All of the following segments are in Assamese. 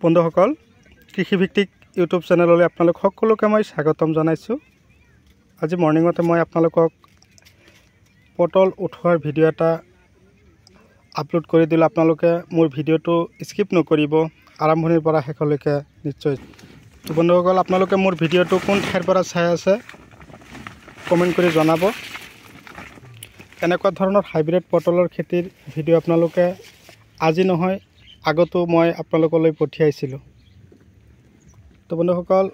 বন্ধুসকল কৃষিভিত্তিক ইউটিউব চেনেললৈ আপোনালোক সকলোকে মই স্বাগতম জনাইছোঁ। আজি মৰ্নিঙতে মই আপোনালোকক পটল উঠোৱাৰ ভিডিঅ' এটা আপলোড কৰি দিলোঁ। আপোনালোকে মোৰ ভিডিঅ'টো স্কিপ নকৰিব, আৰম্ভণিৰ পৰা শেষলৈকে নিশ্চয়। বন্ধুসকল আপোনালোকে মোৰ ভিডিঅ'টো কোন ঠাইৰ পৰা চাই আছে কমেণ্ট কৰি জনাব। এনেকুৱা ধৰণৰ হাইব্ৰিড পটলৰ খেতিৰ ভিডিঅ' আপোনালোকে আজি নহয় আগতো মই আপোনালোকলৈ পঠিয়াইছিলোঁ। তো বন্ধুসকল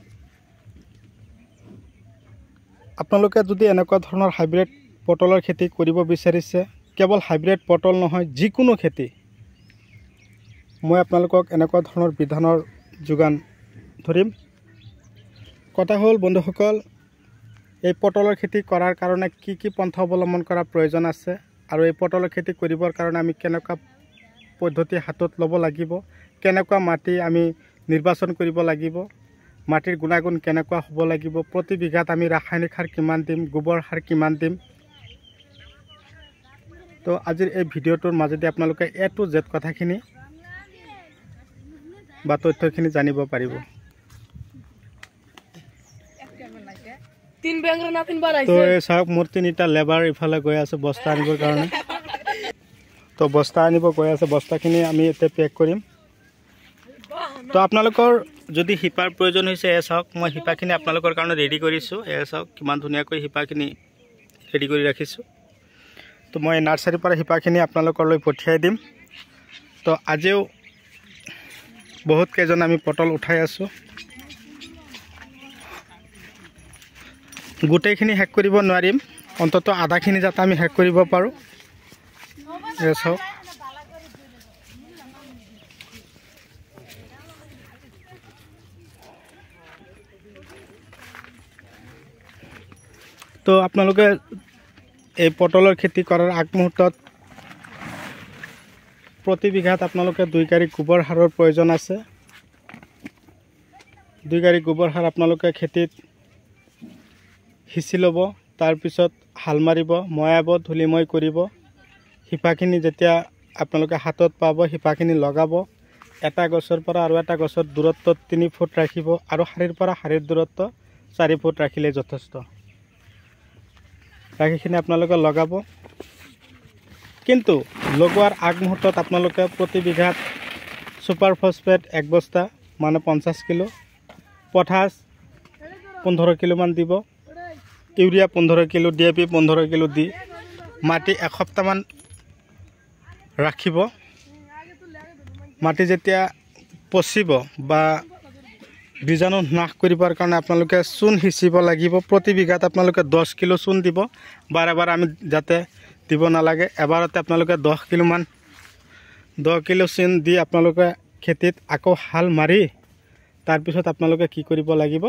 আপোনালোকে যদি এনেকুৱা ধৰণৰ হাইব্ৰিড পটলৰ খেতি কৰিব বিচাৰিছে, কেৱল হাইব্ৰিড পটল নহয় যিকোনো খেতি, মই আপোনালোকক এনেকুৱা ধৰণৰ বিধানৰ যোগান ধৰিম। কথা হ'ল বন্ধুসকল, এই পটলৰ খেতি কৰাৰ কাৰণে কি কি পন্থা অৱলম্বন কৰাৰ প্ৰয়োজন আছে আৰু এই পটলৰ খেতি কৰিবৰ কাৰণে আমি কেনেকুৱা পদ্ধতি হাতত ল'ব লাগিব, কেনেকুৱা মাটি আমি নিৰ্বাচন কৰিব লাগিব, মাটিৰ গুণাগুণ কেনেকুৱা হ'ব লাগিব, প্ৰতি বিঘাত আমি ৰাসায়নিক সাৰ কিমান দিম, গোবৰ সাৰ কিমান দিম। তো আজিৰ এই ভিডিঅ'টোৰ মাজেদি আপোনালোকে A to Z কথাখিনি বা তথ্যখিনি জানিব পাৰিব। তো এই চাওক মোৰ তিনিটা লেবাৰ ইফালে গৈ আছে বস্তা আনিবৰ কাৰণে। তো বস্তা আনিব গৈ আছে, বস্তাখিনি আমি এতিয়া পেক কৰিম। তো আপোনালোকৰ যদি শিপাৰ প্ৰয়োজন হৈছে, এয়া চাওক মই শিপাখিনি আপোনালোকৰ কাৰণে ৰেডি কৰিছোঁ। এয়া চাওক কিমান ধুনীয়াকৈ শিপাখিনি ৰেডি কৰি ৰাখিছোঁ। তো মই নাৰ্চাৰীৰ পৰা শিপাখিনি আপোনালোকলৈ পঠিয়াই দিম। তো আজিও বহুত কেইজন আমি পটল উঠাই আছোঁ। গোটেইখিনি শেষ কৰিব নোৱাৰিম, অন্ততঃ আধাখিনি যাতে আমি শেষ কৰিব পাৰোঁ। এয়া চাওক তো আপোনালোকে এই পটলৰ খেতি কৰাৰ আগমুহূৰ্তত প্ৰতি বিঘাত আপোনালোকে 2 গাড়ী গোবৰ সাৰৰ প্ৰয়োজন আছে। 2 গাড়ী গোবৰ সাৰ আপোনালোকে খেতিত সিঁচি ল'ব, তাৰপিছত হাল মাৰিব, ময়াব, ধূলিময় কৰিব। শিপাখিনি যেতিয়া আপোনালোকে হাতত পাব, শিপাখিনি লগাব। এটা গছৰ পৰা আৰু এটা গছৰ দূৰত্ব 3 ফুট ৰাখিব আৰু শাৰীৰ পৰা শাৰীৰ দূৰত্ব 4 ফুট ৰাখিলে যথেষ্ট। ৰাখিখিনি আপোনালোকে লগাব। কিন্তু লগোৱাৰ আগমুহূৰ্তত আপোনালোকে প্ৰতি বিঘাত ছুপাৰ ফছফেট 1 বস্তা মানে 50 কিলো, পটাছ 15 কিলোমান দিব, ইউৰিয়া 15 কিলো, DAP 15 কিলো দি মাটি এসপ্তাহমান ৰাখিব। মাটি যেতিয়া পচিব বা বীজাণু নাশ কৰিবৰ কাৰণে আপোনালোকে চূণ সিঁচিব লাগিব। প্ৰতি বিঘাত আপোনালোকে 10 কিলো চূণ দিব। বাৰে বাৰে আমি যাতে দিব নালাগে, এবাৰতে আপোনালোকে 10 কিলো চূণ দি আপোনালোকে খেতিত আকৌ হাল মাৰি তাৰপিছত আপোনালোকে কি কৰিব লাগিব,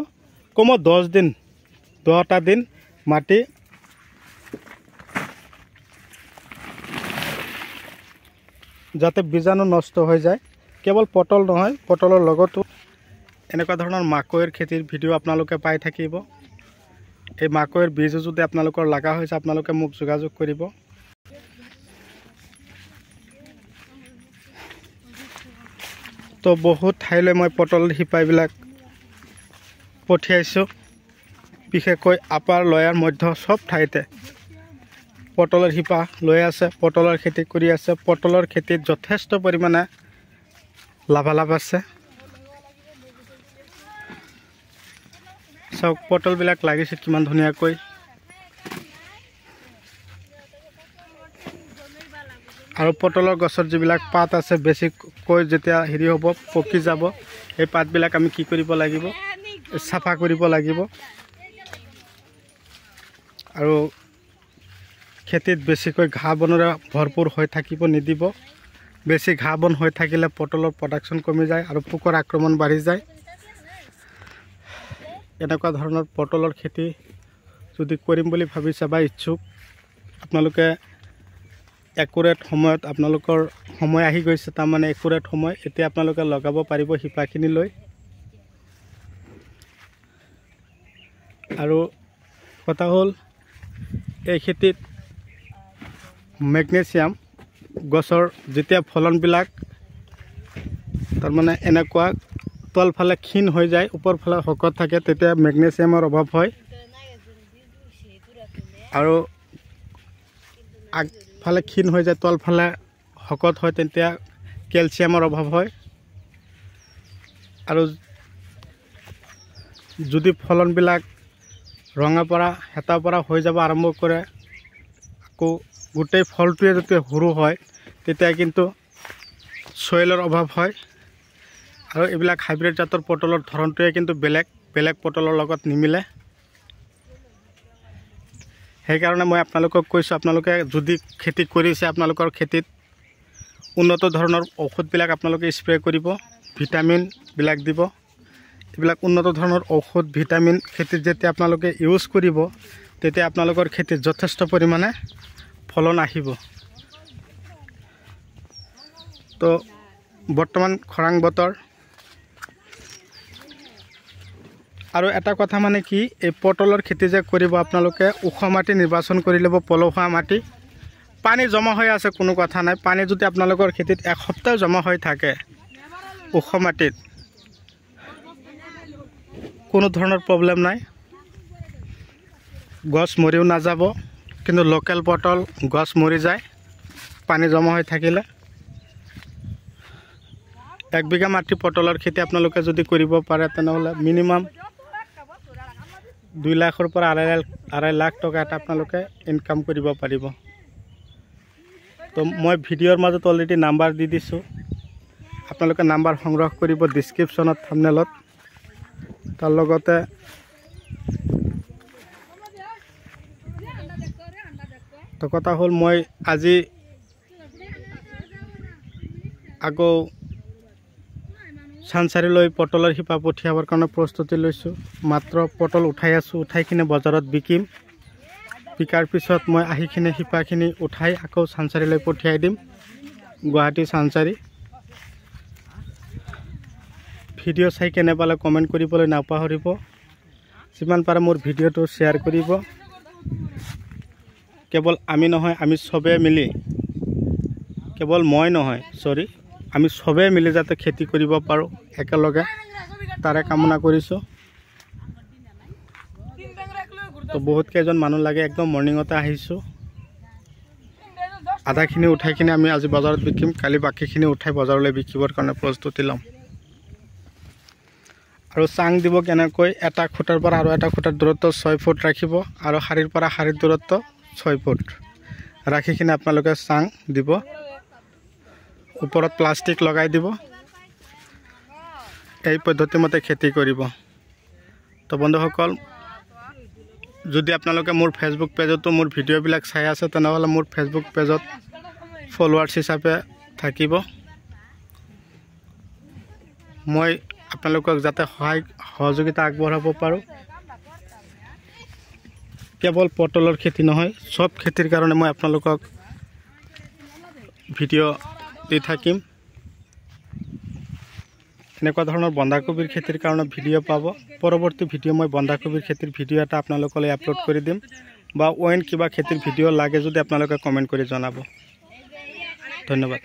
কমেও 10টা দিন মাটি যাতে বীজাণু নষ্ট হৈ যায়। কেৱল পটল নহয়, পটলৰ লগতো এনেকুৱা ধৰণৰ মাকৈৰ খেতিৰ ভিডিঅ' আপোনালোকে পাই থাকিব। এই মাকৈৰ বীজো যদি আপোনালোকৰ লগা হৈছে, আপোনালোকে মোক যোগাযোগ কৰিব। তো বহুত ঠাইলৈ মই পটল শিপাবিলাক পঠিয়াইছোঁ, বিশেষকৈ আপাৰ লয়াৰ মধ্য চব ঠাইতে পটলৰ শিপা লৈ আছে, পটলৰ খেতি কৰি আছে। পটলৰ খেতিত যথেষ্ট পৰিমাণে লাভালাভ আছে। চাওক পটলবিলাক লাগিছে কিমান ধুনীয়াকৈ। আৰু পটলৰ গছৰ যিবিলাক পাত আছে বেছিকৈ যেতিয়া হেৰি হ'ব, পকি যাব, এই পাতবিলাক আমি কি কৰিব লাগিব, চাফা কৰিব লাগিব। আৰু খেতিত বেছিকৈ ঘাঁহ বনেৰে ভৰপূৰ হৈ থাকিব নিদিব। বেছি ঘাঁহ বন হৈ থাকিলে পটলৰ প্ৰডাকশ্যন কমি যায় আৰু পোকৰ আক্ৰমণ বাঢ়ি যায়। এনেকুৱা ধৰণৰ পটলৰ খেতি যদি কৰিম বুলি ভাবিছে বা ইচ্ছুক, আপোনালোকে একুৰেট সময়ত আপোনালোকৰ সময় আহি গৈছে, তাৰমানে একুৰেট সময় এতিয়া আপোনালোকে লগাব পাৰিব শিপাখিনি লৈ। আৰু কথা হ'ল এই খেতিত মেগনেছিয়াম গছৰ যেতিয়া ফলনবিলাক তাৰমানে এনেকুৱা তলফালে ক্ষীণ হৈ যায়, ওপৰফালে শকত থাকে, তেতিয়া মেগনেছিয়ামৰ অভাৱ হয়। আৰু আগফালে ক্ষীণ হৈ যায়, তলফালে শকত হয়, তেতিয়া কেলছিয়ামৰ অভাৱ হয়। আৰু যদি ফলনবিলাক ৰঙা পৰা হেতা পৰা হৈ যাব আৰম্ভ কৰে, আকৌ গোটেই ফলটোৱে যদি সৰু হয়, তেতিয়া কিন্তু ছয়েলৰ অভাৱ হয়। আৰু এইবিলাক হাইব্ৰিড জাতৰ পটলৰ ধৰণটোৱে কিন্তু বেলেগ পটলৰ লগত নিমিলে। সেইকাৰণে মই আপোনালোকক কৈছোঁ, আপোনালোকে যদি খেতি কৰিছে, আপোনালোকৰ খেতিত উন্নত ধৰণৰ ঔষধবিলাক আপোনালোকে স্প্ৰে কৰিব, ভিটামিনবিলাক দিব। এইবিলাক উন্নত ধৰণৰ ঔষধ ভিটামিন খেতিত যেতিয়া আপোনালোকে ইউজ কৰিব, তেতিয়া আপোনালোকৰ খেতিত যথেষ্ট পৰিমাণে ফলন আহিব। তো বৰ্তমান খৰাং বতৰ। আৰু এটা কথা মানে কি, এই পটলৰ খেতি যে কৰিব আপোনালোকে ওখ মাটি নিৰ্বাচন কৰি ল'ব, পলসুৱা মাটি। পানী জমা হৈ আছে কোনো কথা নাই, পানী যদি আপোনালোকৰ খেতিত এক সপ্তাহ জমা হৈ থাকে ওখ মাটিত, কোনো ধৰণৰ প্ৰব্লেম নাই, গছ মৰিও নাযাব। কিন্তু লোকেল পটল গছ মৰি যায় পানী জমা হৈ থাকিলে। 1 বিঘা মাটি পটলৰ খেতি আপোনালোকে যদি কৰিব পাৰে, তেনেহ'লে মিনিমাম 2 লাখৰ পৰা 2.5 লাখ টকা এটা আপোনালোকে ইনকাম কৰিব পাৰিব। তো মই ভিডিঅ'ৰ মাজত অলৰেডি নাম্বাৰ দি দিছোঁ, আপোনালোকে নাম্বাৰ সংগ্ৰহ কৰিব ডিছক্ৰিপশ্যনত, থাম্বনেলত। তাৰ লগতে তো কথা হ'ল, মই আজি আকৌ চানচাৰিলৈ পটলৰ শিপা পঠিয়াবৰ কাৰণে প্ৰস্তুতি লৈছোঁ। মাত্ৰ পটল উঠাই আছোঁ, উঠাই কিনে বজাৰত বিকিম। বিকাৰ পিছত মই আহি কিনে শিপাখিনি উঠাই আকৌ চানচাৰিলৈ পঠিয়াই দিম, গুৱাহাটী চানচাৰি। ভিডিঅ' চাই কেনে পালে কমেণ্ট কৰিবলৈ নাপাহৰিব। যিমান পাৰে মোৰ ভিডিঅ'টো শ্বেয়াৰ কৰিব। কেৱল আমি নহয়, আমি চবেই মিলি, কেৱল মই নহয়, আমি চবেই মিলি যাতে খেতি কৰিব পাৰোঁ একেলগে, তাৰে কামনা কৰিছোঁ। তো বহুত কেইজন মানুহ লাগে, একদম মৰ্ণিঙতে আহিছোঁ। আধাখিনি উঠাই কিনে আমি আজি বজাৰত বিকিম, কালি বাকীখিনি উঠাই বজাৰলৈ বিকিবৰ কাৰণে প্ৰস্তুতি ল'ম। আৰু চাং দিব কেনেকৈ, এটা খুঁটাৰ পৰা আৰু এটা খুঁটাৰ দূৰত্ব 6 ফুট ৰাখিব, আৰু শাৰীৰ পৰা শাৰীৰ দূৰত্ব 6 ফুট ৰাখি কিনে আপোনালোকে চাং দিব, ওপৰত প্লাষ্টিক লগাই দিব। এই পদ্ধতিমতে খেতি কৰিব। তো বন্ধুসকল, যদি আপোনালোকে মোৰ ফেচবুক পেজতো মোৰ ভিডিঅ'বিলাক চাই আছে, তেনেহ'লে মোৰ ফেচবুক পেজত ফলোৱাৰ্ছ হিচাপে থাকিব। মই আপোনালোকক যাতে সহযোগিতা আগবঢ়াব পাৰোঁ। কেৱল পটলৰ খেতি নহয়, চব খেতিৰ কাৰণে মই আপোনালোকক ভিডিঅ' দি থাকিম। এনেকুৱা ধৰণৰ বন্ধাকবিৰ খেতিৰ কাৰণে ভিডিঅ' পাব। পৰৱৰ্তী ভিডিঅ' মই বন্ধাকবিৰ খেতিৰ ভিডিঅ' এটা আপোনালোকলৈ আপলোড কৰি দিম, বা অইন কিবা খেতিৰ ভিডিঅ' লাগে যদি আপোনালোকে কমেণ্ট কৰি জনাব। ধন্যবাদ।